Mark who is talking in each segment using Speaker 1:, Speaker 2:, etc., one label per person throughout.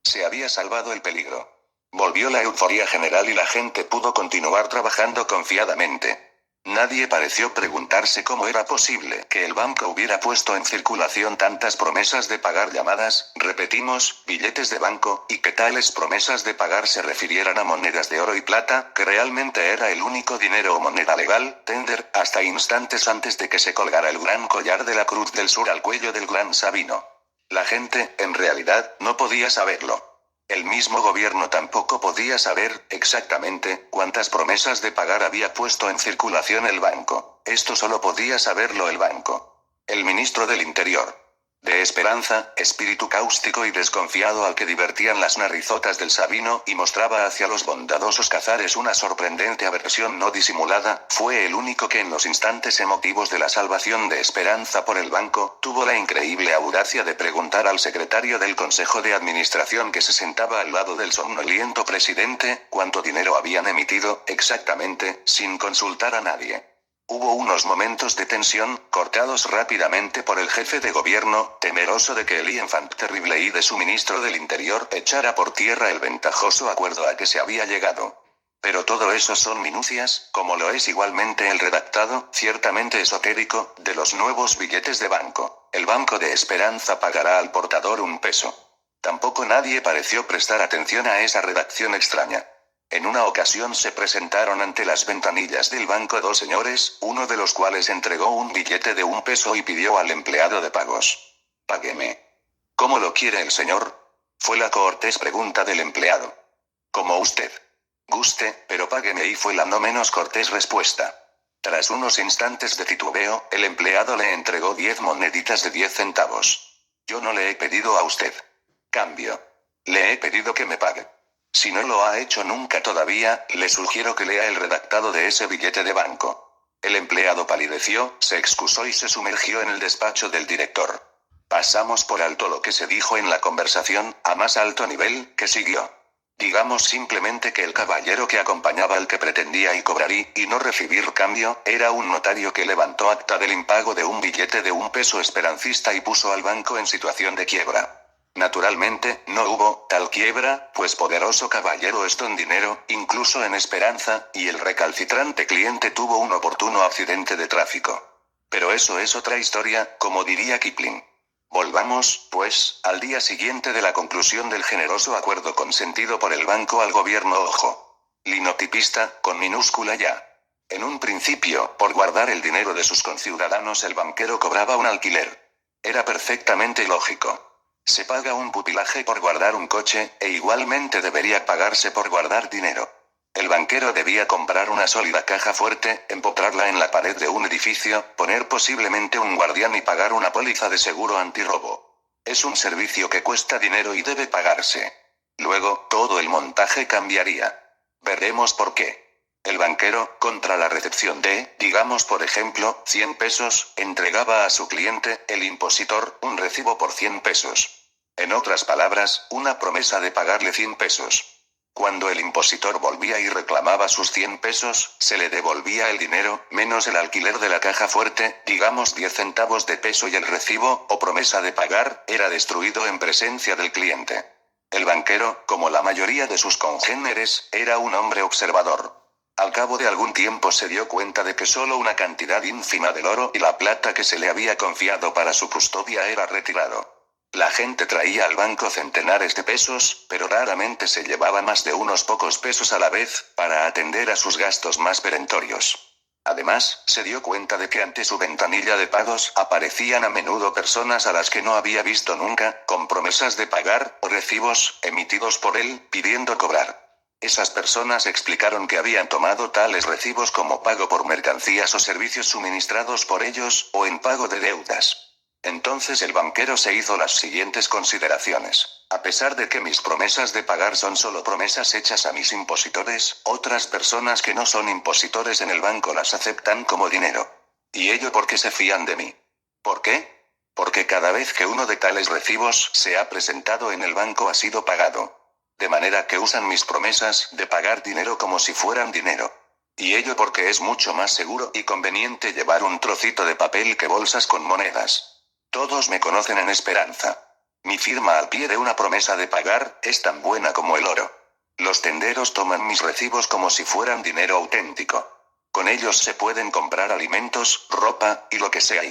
Speaker 1: Se había salvado el peligro. Volvió la euforia general y la gente pudo continuar trabajando confiadamente. Nadie pareció preguntarse cómo era posible que el banco hubiera puesto en circulación tantas promesas de pagar llamadas, repetimos, billetes de banco, y que tales promesas de pagar se refirieran a monedas de oro y plata, que realmente era el único dinero o moneda legal, tender, hasta instantes antes de que se colgara el gran collar de la Cruz del Sur al cuello del gran Sabino. La gente, en realidad, no podía saberlo. El mismo gobierno tampoco podía saber, exactamente, cuántas promesas de pagar había puesto en circulación el banco. Esto solo podía saberlo el banco. El ministro del Interior. De esperanza, espíritu cáustico y desconfiado al que divertían las narizotas del Sabino y mostraba hacia los bondadosos Cazares una sorprendente aversión no disimulada, fue el único que en los instantes emotivos de la salvación de Esperanza por el banco, tuvo la increíble audacia de preguntar al secretario del Consejo de Administración que se sentaba al lado del somnoliento presidente, cuánto dinero habían emitido, exactamente, sin consultar a nadie. Hubo unos momentos de tensión, cortados rápidamente por el jefe de gobierno, temeroso de que el enfant terrible y de su ministro del Interior echara por tierra el ventajoso acuerdo a que se había llegado. Pero todo eso son minucias, como lo es igualmente el redactado, ciertamente esotérico, de los nuevos billetes de banco. El Banco de Esperanza pagará al portador 1 peso. Tampoco nadie pareció prestar atención a esa redacción extraña. En una ocasión se presentaron ante las ventanillas del banco 2 señores, uno de los cuales entregó un billete de 1 peso y pidió al empleado de pagos: «Págueme». «¿Cómo lo quiere el señor?», fue la cortés pregunta del empleado. «Como usted guste, pero págueme», y fue la no menos cortés respuesta. Tras unos instantes de titubeo, el empleado le entregó 10 moneditas de 10 centavos. «Yo no le he pedido a usted cambio. Le he pedido que me pague. Si no lo ha hecho nunca todavía, le sugiero que lea el redactado de ese billete de banco». El empleado palideció, se excusó y se sumergió en el despacho del director. Pasamos por alto lo que se dijo en la conversación, a más alto nivel, que siguió. Digamos simplemente que el caballero que acompañaba al que pretendía y cobrar y no recibir cambio, era un notario que levantó acta del impago de un billete de 1 peso esperancista y puso al banco en situación de quiebra. Naturalmente, no hubo tal quiebra, pues poderoso caballero es don dinero, incluso en Esperanza, y el recalcitrante cliente tuvo un oportuno accidente de tráfico. Pero eso es otra historia, como diría Kipling. Volvamos, pues, al día siguiente de la conclusión del generoso acuerdo consentido por el banco al gobierno. Ojo. Linotipista, con minúscula ya. En un principio, por guardar el dinero de sus conciudadanos, el banquero cobraba un alquiler. Era perfectamente lógico. Se paga un pupilaje por guardar un coche, e igualmente debería pagarse por guardar dinero. El banquero debía comprar una sólida caja fuerte, empotrarla en la pared de un edificio, poner posiblemente un guardián y pagar una póliza de seguro antirrobo. Es un servicio que cuesta dinero y debe pagarse. Luego, todo el montaje cambiaría. Veremos por qué. El banquero, contra la recepción de, digamos por ejemplo, 100 pesos, entregaba a su cliente, el impositor, un recibo por 100 pesos. En otras palabras, una promesa de pagarle 100 pesos. Cuando el impositor volvía y reclamaba sus 100 pesos, se le devolvía el dinero, menos el alquiler de la caja fuerte, digamos 10 centavos de peso, y el recibo, o promesa de pagar, era destruido en presencia del cliente. El banquero, como la mayoría de sus congéneres, era un hombre observador. Al cabo de algún tiempo se dio cuenta de que solo una cantidad ínfima del oro y la plata que se le había confiado para su custodia era retirado. La gente traía al banco centenares de pesos, pero raramente se llevaba más de unos pocos pesos a la vez, para atender a sus gastos más perentorios. Además, se dio cuenta de que ante su ventanilla de pagos aparecían a menudo personas a las que no había visto nunca, con promesas de pagar, o recibos, emitidos por él, pidiendo cobrar. Esas personas explicaron que habían tomado tales recibos como pago por mercancías o servicios suministrados por ellos, o en pago de deudas. Entonces el banquero se hizo las siguientes consideraciones: a pesar de que mis promesas de pagar son solo promesas hechas a mis impositores, otras personas que no son impositores en el banco las aceptan como dinero. ¿Y ello por qué se fían de mí? ¿Por qué? Porque cada vez que uno de tales recibos se ha presentado en el banco ha sido pagado. De manera que usan mis promesas de pagar dinero como si fueran dinero. Y ello porque es mucho más seguro y conveniente llevar un trocito de papel que bolsas con monedas. Todos me conocen en Esperanza. Mi firma al pie de una promesa de pagar es tan buena como el oro. Los tenderos toman mis recibos como si fueran dinero auténtico. Con ellos se pueden comprar alimentos, ropa, y lo que sea.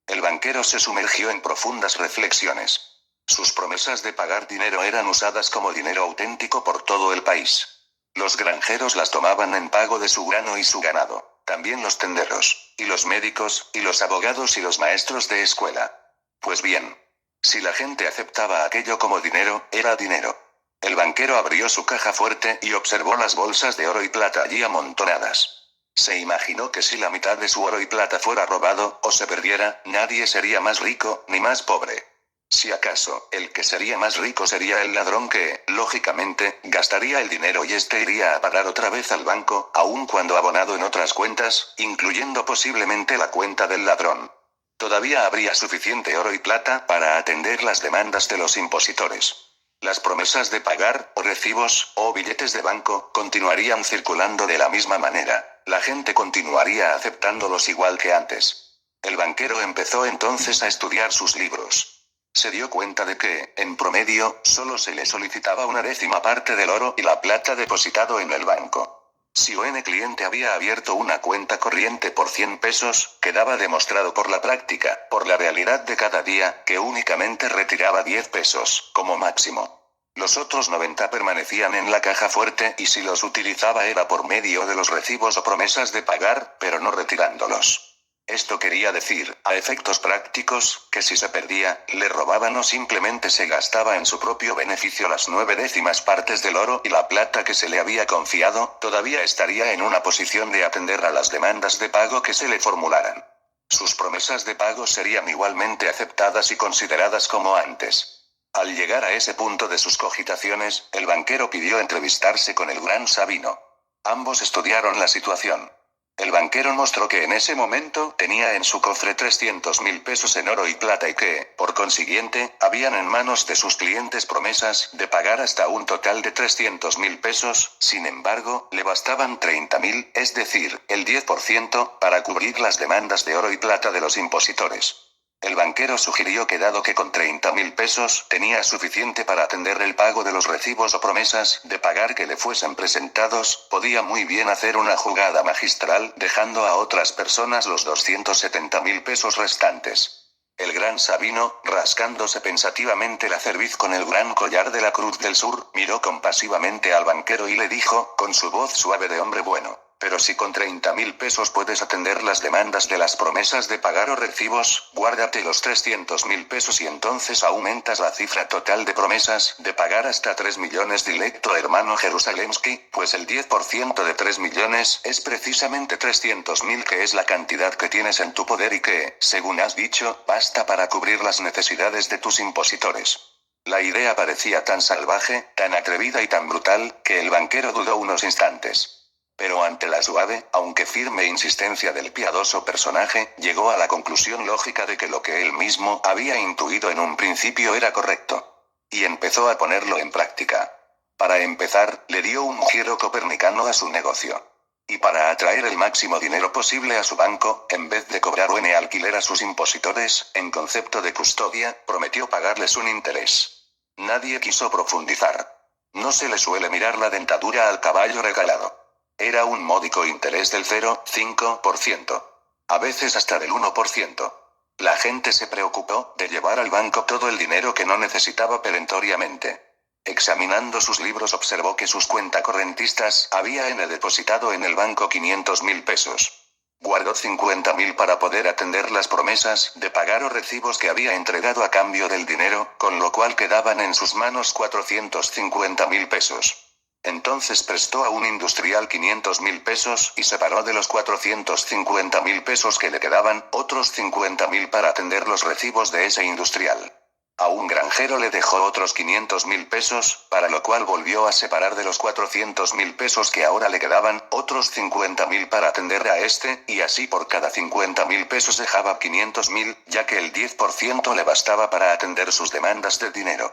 Speaker 1: El banquero se sumergió en profundas reflexiones. Sus promesas de pagar dinero eran usadas como dinero auténtico por todo el país. Los granjeros las tomaban en pago de su grano y su ganado. También los tenderos, y los médicos, y los abogados y los maestros de escuela. Pues bien, si la gente aceptaba aquello como dinero, era dinero. El banquero abrió su caja fuerte y observó las bolsas de oro y plata allí amontonadas. Se imaginó que si la mitad de su oro y plata fuera robado, o se perdiera, nadie sería más rico, ni más pobre. Si acaso, el que sería más rico sería el ladrón que, lógicamente, gastaría el dinero y este iría a parar otra vez al banco, aun cuando abonado en otras cuentas, incluyendo posiblemente la cuenta del ladrón. Todavía habría suficiente oro y plata para atender las demandas de los impositores. Las promesas de pagar, o recibos, o billetes de banco, continuarían circulando de la misma manera. La gente continuaría aceptándolos igual que antes. El banquero empezó entonces a estudiar sus libros. Se dio cuenta de que, en promedio, solo se le solicitaba una décima parte del oro y la plata depositado en el banco. Si un cliente había abierto una cuenta corriente por 100 pesos, quedaba demostrado por la práctica, por la realidad de cada día, que únicamente retiraba 10 pesos, como máximo. Los otros 90 permanecían en la caja fuerte y si los utilizaba era por medio de los recibos o promesas de pagar, pero no retirándolos. Esto quería decir, a efectos prácticos, que si se perdía, le robaban o simplemente se gastaba en su propio beneficio las 9 décimas partes del oro y la plata que se le había confiado, todavía estaría en una posición de atender a las demandas de pago que se le formularan. Sus promesas de pago serían igualmente aceptadas y consideradas como antes. Al llegar a ese punto de sus cogitaciones, el banquero pidió entrevistarse con el gran Sabino. Ambos estudiaron la situación. El banquero mostró que en ese momento tenía en su cofre 300.000 pesos en oro y plata y que, por consiguiente, habían en manos de sus clientes promesas de pagar hasta un total de 300.000 pesos, sin embargo, le bastaban 30.000, es decir, el 10%, para cubrir las demandas de oro y plata de los impositores. El banquero sugirió que dado que con 30.000 pesos tenía suficiente para atender el pago de los recibos o promesas de pagar que le fuesen presentados, podía muy bien hacer una jugada magistral dejando a otras personas los 270.000 pesos restantes. El gran Sabino, rascándose pensativamente la cerviz con el gran collar de la Cruz del Sur, miró compasivamente al banquero y le dijo, con su voz suave de hombre bueno. Pero si con 30.000 pesos puedes atender las demandas de las promesas de pagar o recibos, guárdate los 300.000 pesos y entonces aumentas la cifra total de promesas de pagar hasta 3 millones, dilecto hermano Jerusalemski, pues el 10% de 3 millones es precisamente 300.000, que es la cantidad que tienes en tu poder y que, según has dicho, basta para cubrir las necesidades de tus impositores. La idea parecía tan salvaje, tan atrevida y tan brutal, que el banquero dudó unos instantes. Pero ante la suave, aunque firme insistencia del piadoso personaje, llegó a la conclusión lógica de que lo que él mismo había intuido en un principio era correcto. Y empezó a ponerlo en práctica. Para empezar, le dio un giro copernicano a su negocio. Y para atraer el máximo dinero posible a su banco, en vez de cobrar un alquiler a sus impositores, en concepto de custodia, prometió pagarles un interés. Nadie quiso profundizar. No se le suele mirar la dentadura al caballo regalado. Era un módico interés del 0,5%. A veces hasta del 1%. La gente se preocupó de llevar al banco todo el dinero que no necesitaba perentoriamente. Examinando sus libros observó que sus cuentacorrentistas habían depositado en el banco 500.000 pesos. Guardó 50.000 para poder atender las promesas de pagar o recibos que había entregado a cambio del dinero, con lo cual quedaban en sus manos 450.000 pesos. Entonces prestó a un industrial 500.000 pesos y separó de los 450.000 pesos que le quedaban, otros 50.000 para atender los recibos de ese industrial. A un granjero le dejó otros 500.000 pesos, para lo cual volvió a separar de los 400.000 pesos que ahora le quedaban, otros 50.000 para atender a este, y así por cada 50.000 pesos dejaba 500.000, ya que el 10% le bastaba para atender sus demandas de dinero.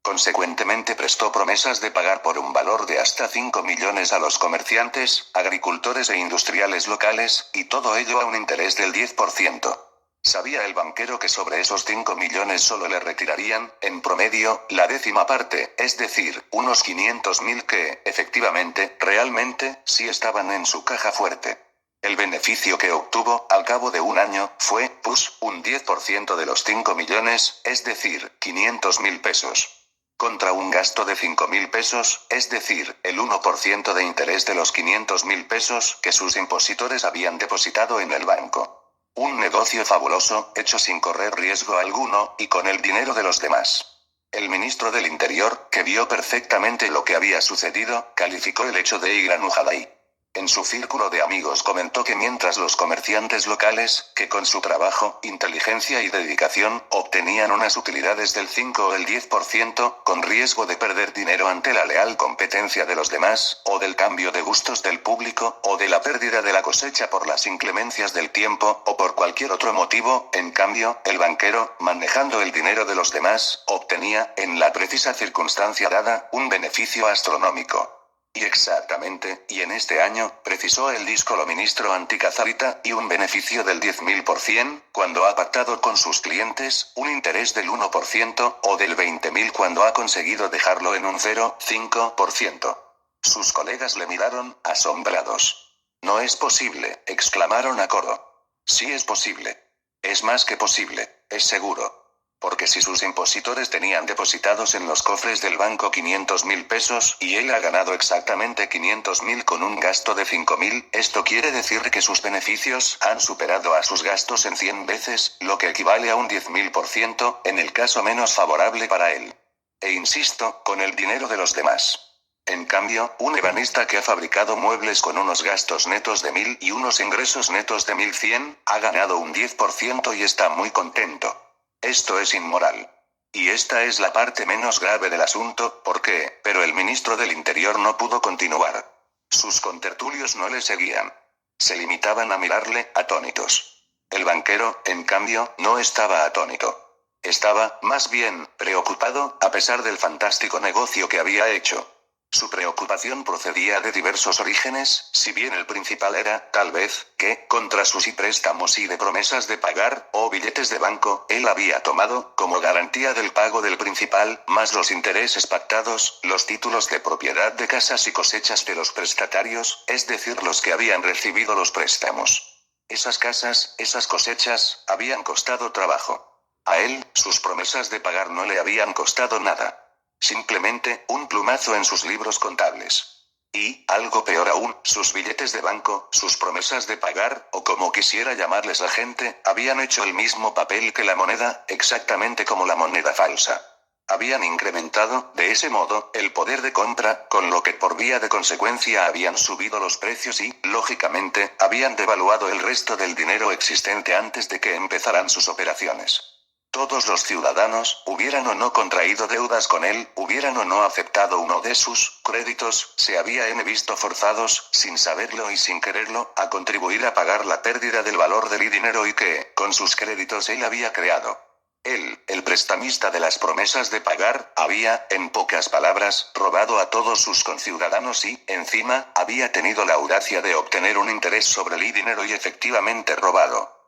Speaker 1: Consecuentemente prestó promesas de pagar por un valor de hasta 5 millones a los comerciantes, agricultores e industriales locales, y todo ello a un interés del 10%. Sabía el banquero que sobre esos 5 millones solo le retirarían, en promedio, la décima parte, es decir, unos 500.000 que, efectivamente, realmente, sí estaban en su caja fuerte. El beneficio que obtuvo, al cabo de un año, fue, un 10% de los 5 millones, es decir, 500.000 pesos. Contra un gasto de 5.000 pesos, es decir, el 1% de interés de los 500.000 pesos que sus impositores habían depositado en el banco. Un negocio fabuloso, hecho sin correr riesgo alguno, y con el dinero de los demás. El ministro del Interior, que vio perfectamente lo que había sucedido, calificó el hecho de igranujadai. En su círculo de amigos comentó que mientras los comerciantes locales, que con su trabajo, inteligencia y dedicación, obtenían unas utilidades del 5 o el 10%, con riesgo de perder dinero ante la leal competencia de los demás, o del cambio de gustos del público, o de la pérdida de la cosecha por las inclemencias del tiempo, o por cualquier otro motivo, en cambio, el banquero, manejando el dinero de los demás, obtenía, en la precisa circunstancia dada, un beneficio astronómico. Y exactamente, y en este año, precisó el díscolo ministro anticazarita, y un beneficio del 10.000%, cuando ha pactado con sus clientes, un interés del 1%, o del 20.000 cuando ha conseguido dejarlo en un 0,5%. Sus colegas le miraron, asombrados. No es posible, exclamaron a coro. Sí es posible. Es más que posible, es seguro. Porque si sus impositores tenían depositados en los cofres del banco 500.000 pesos, y él ha ganado exactamente 500.000 con un gasto de 5.000, esto quiere decir que sus beneficios han superado a sus gastos en 100 veces, lo que equivale a un 10.000%, en el caso menos favorable para él. E insisto, con el dinero de los demás. En cambio, un ebanista que ha fabricado muebles con unos gastos netos de 1.000 y unos ingresos netos de 1.100, ha ganado un 10% y está muy contento. Esto es inmoral. Y esta es la parte menos grave del asunto, pero el ministro del Interior no pudo continuar. Sus contertulios no le seguían. Se limitaban a mirarle, atónitos. El banquero, en cambio, no estaba atónito. Estaba, más bien, preocupado, a pesar del fantástico negocio que había hecho. Su preocupación procedía de diversos orígenes, si bien el principal era, tal vez, que, contra sus préstamos y de promesas de pagar, o billetes de banco, él había tomado, como garantía del pago del principal, más los intereses pactados, los títulos de propiedad de casas y cosechas de los prestatarios, es decir, los que habían recibido los préstamos. Esas casas, esas cosechas, habían costado trabajo. A él, sus promesas de pagar no le habían costado nada. Simplemente, un plumazo en sus libros contables. Y, algo peor aún, sus billetes de banco, sus promesas de pagar, o como quisiera llamarles la gente, habían hecho el mismo papel que la moneda, exactamente como la moneda falsa. Habían incrementado, de ese modo, el poder de compra, con lo que por vía de consecuencia habían subido los precios y, lógicamente, habían devaluado el resto del dinero existente antes de que empezaran sus operaciones. Todos los ciudadanos, hubieran o no contraído deudas con él, hubieran o no aceptado uno de sus créditos, se habían visto forzados, sin saberlo y sin quererlo, a contribuir a pagar la pérdida del valor del dinero y que, con sus créditos él había creado. Él, el prestamista de las promesas de pagar, había, en pocas palabras, robado a todos sus conciudadanos y, encima, había tenido la audacia de obtener un interés sobre el dinero y efectivamente robado.